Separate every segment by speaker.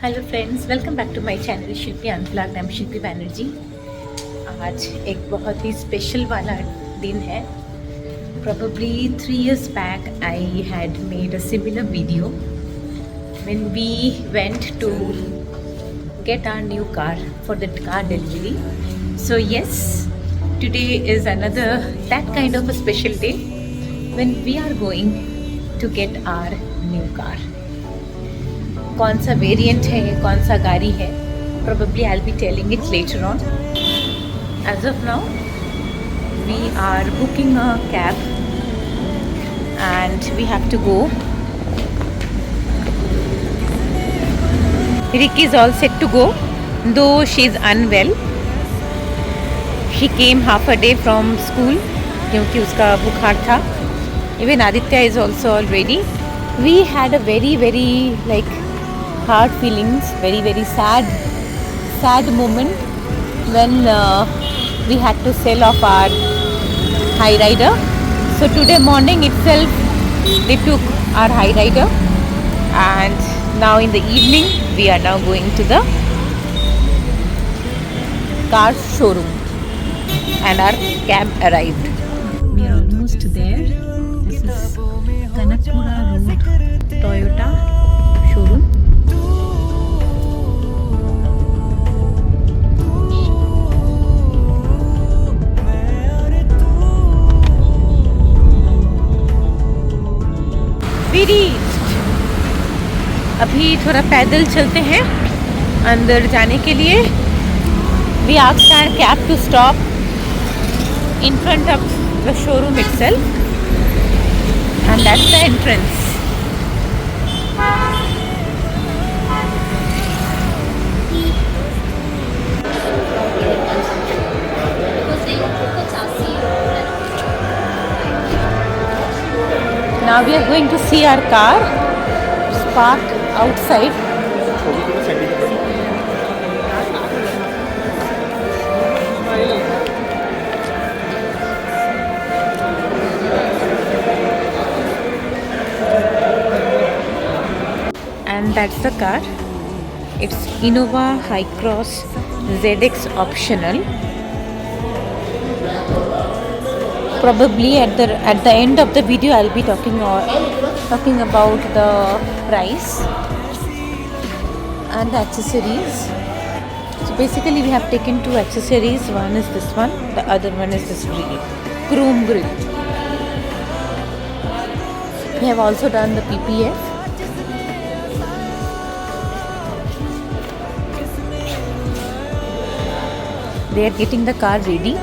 Speaker 1: Hello friends, welcome back to my channel Shilpi unplugged. I am Shilpi Banerjee. आज एक बहुत ही special वाला दिन है। Probably 3 years back I had made a similar video when we went to get our new car for the car delivery. So yes, today is another that kind of a special day when we are going to get our new car. कौन सा variant है, कौन सा गाड़ी है, probably I'll be telling it later on. As of now, we are booking a cab and we have to go. Ricky is all set to go, though she is unwell. She came half a day from school क्योंकि उसका बुखार था. Even Aditya is also all ready. We had a very like hard feelings, very sad moment when we had to sell off our high rider. So today morning itself they took our high rider, and now in the evening we are now going to the car showroom and our cab arrived. We are almost there. This is Kanakpura Road Toyota showroom. We reached. अभी थोड़ा पैदल चलते हैं अंदर जाने के लिए. We asked our cab to stop in front of the showroom itself, and that's the entrance. Now we are going to see our car. It's parked outside. And that's the car. It's Innova Hi-Cross ZX optional. Probably at the end of the video I'll be talking about the price and the accessories. So basically we have taken 2 accessories. One is this one, the other one is this chrome grill. We have also done the PPF. They are getting the car ready.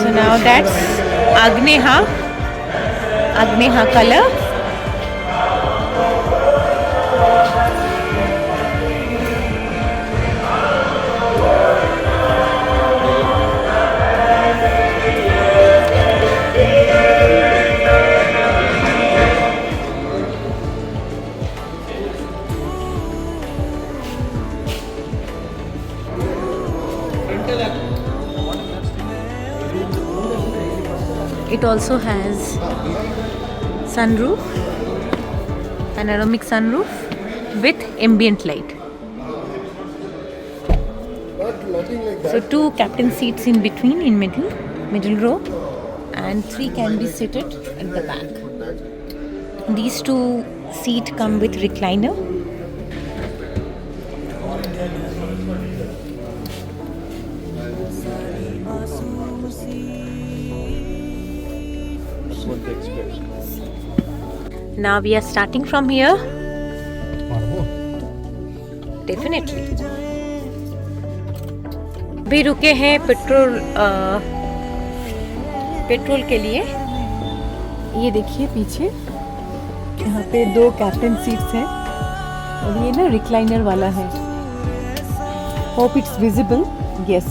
Speaker 1: So now that's Agneha color. It also has sunroof, panoramic sunroof with ambient light. So 2 captain seats in between, in middle row, and 3 can be seated at the back. These 2 seats come with recliner. Now we are starting from here. Definitely. भी रुके हैं petrol के लिए. ये देखिए पीछे यहाँ पे 2 कैप्टन सीट्स हैं और ये ना रिक्लाइनर वाला है. Hope it's visible. यस.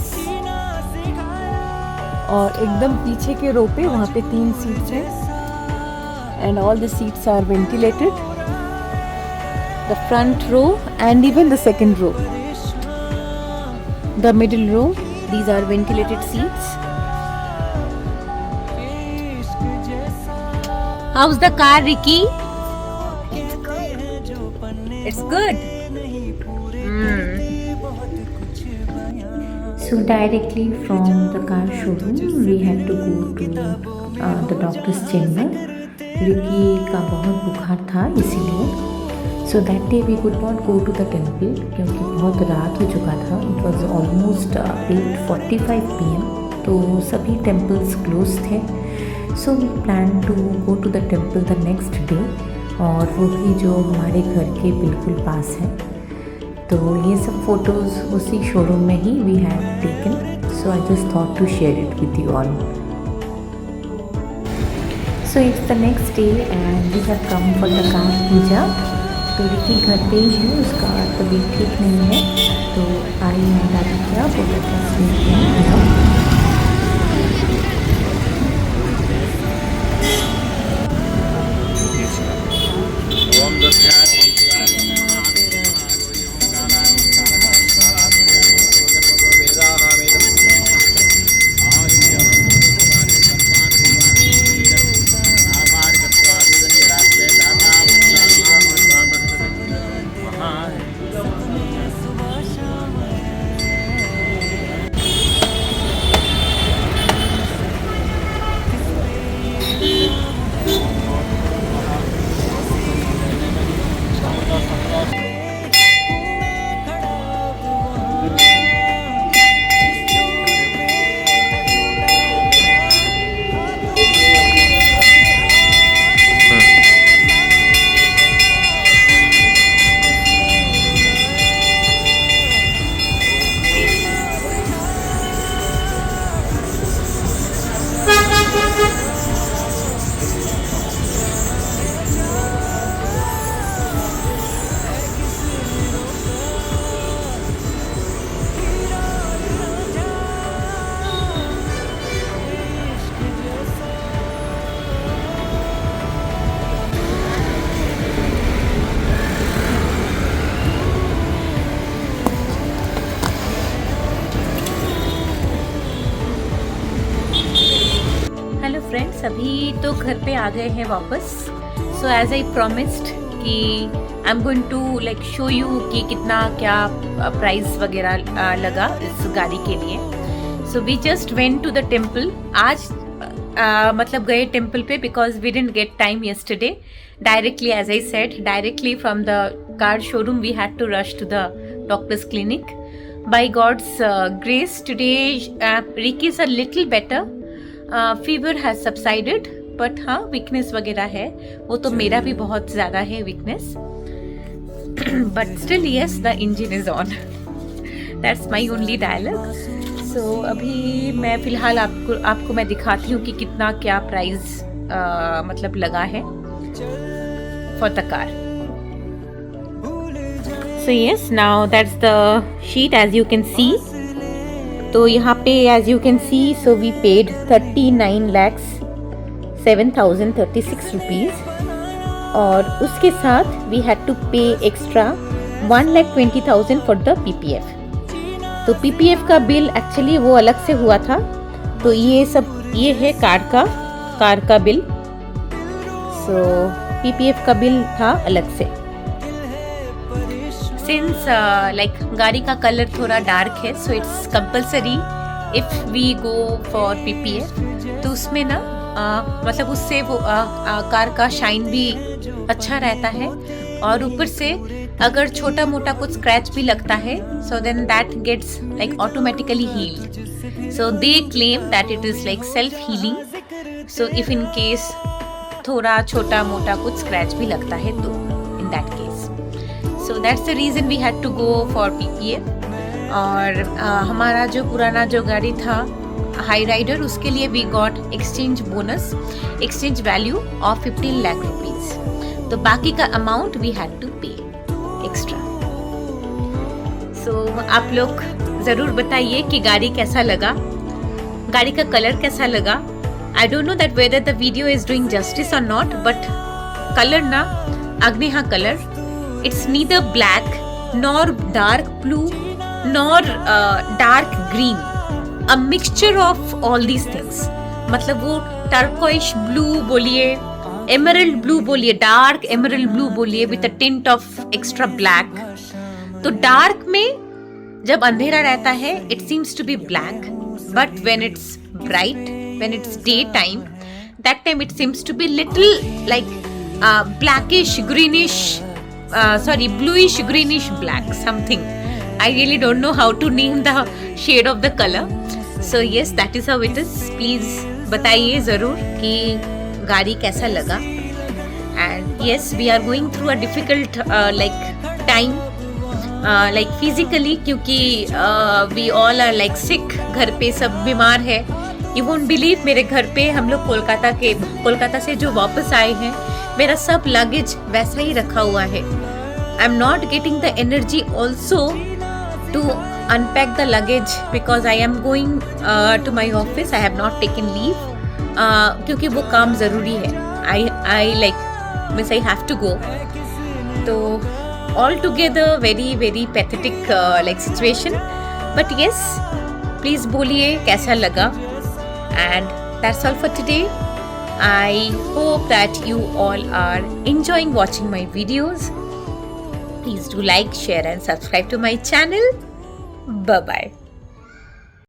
Speaker 1: और एकदम पीछे के रो पे वहाँ पे 3 सीट्स हैं. And all the seats are ventilated. The front row and even the second row. The middle row, these are ventilated seats. How's the car, Ricky?
Speaker 2: It's good.
Speaker 1: It's good.
Speaker 3: So directly from the car showroom we had to go to the doctor's chamber. Ricky का बहुत बुखार था इसीलिए so that day we could not go to the temple क्योंकि बहुत रात हो चुका था. इट वॉज ऑलमोस्ट 8:45 PM तो सभी टेम्पल्स क्लोज थे. So we plan to go to the temple the next day और वो भी जो हमारे घर के बिल्कुल पास है. तो ये सब फोटोज़ उसी शोरूम में ही we have taken. So I just thought to share it with you all. So it's the next day and we have come for the car puja. तो रिकी घर पे ही है, उसका तबीयत ठीक नहीं है तो आई एंड आदित्य बोला
Speaker 1: फ्रेंड्स अभी तो घर पे आ गए हैं वापस. सो एज आई प्रॉमिस्ड कि I am going to like show you कि कितना क्या प्राइस वगैरह लगा इस गाड़ी के लिए. So we just went to the temple. आज मतलब गए टेम्पल पे because we didn't get time yesterday. Directly as I said directly from the car showroom we had to rush to the doctor's clinic. By God's grace today Ricky is a little better. Fever has subsided but हाँ weakness वगैरह है. वो तो मेरा भी बहुत ज़्यादा है weakness but still yes the engine is on. That's my only dialogue. So अभी मैं फ़िलहाल आपको मैं दिखाती हूँ कि कितना क्या प्राइस मतलब लगा है for the car. So yes now that's the sheet as you can see. तो यहाँ पे as you can see so we paid 39,07,036 rupees और उसके साथ we had to pay extra 1,20,000 for the PPF. तो PPF का बिल एक्चुअली वो अलग से हुआ था. तो ये है कार का बिल. सो PPF का बिल था अलग से. सिंस लाइक गाड़ी का कलर थोड़ा डार्क है so it's compulsory if we go for PPF. तो उसमें ना मतलब उससे वो कार का शाइन भी अच्छा रहता है और ऊपर से अगर छोटा मोटा कुछ स्क्रैच भी लगता है so then that gets like automatically healed. So they claim that it is like self healing. So if in case थोड़ा छोटा मोटा कुछ स्क्रैच भी लगता है तो in that case so that's the reason we had to go for PPF. और हमारा जो पुराना जो गाड़ी था हाई राइडर उसके लिए we got exchange bonus, exchange value of 15 lakh rupees. तो बाकी का amount we had to pay extra. so आप लोग ज़रूर बताइए कि गाड़ी कैसा लगा, गाड़ी का कलर कैसा लगा. I don't know that whether the video is doing justice or not but colour ना Agneha color. It's neither black nor dark blue nor dark green, a mixture of all these things. मतलब वो turquoise blue बोलिए, emerald blue बोलिए, dark emerald blue बोलिए with a tint of extra black. तो dark में जब अंधेरा रहता है it seems to be black, but when it's bright, when it's daytime, that time it seems to be little like blackish, greenish, bluish, greenish black, something. I really don't know how to name the shade of the color. So yes, that is how it is. Please बताइए ज़रूर कि गाड़ी कैसा लगा. And yes, we are going through a difficult time, like physically, क्योंकि we all are like sick. घर पे सब बीमार है. You won't believe, मेरे घर पे हम लोग कोलकाता से जो वापस आए हैं, मेरा सब लगेज वैसा ही रखा हुआ है. I'm not getting the energy also to unpack the luggage because I am going to my office. I have not taken leave क्योंकि वो काम ज़रूरी है. I have to go. तो all together very pathetic situation. But yes, please बोलिए कैसा लगा. And that's all for today. I hope that you all are enjoying watching my videos. Please do like, share and subscribe to my channel. Bye-bye.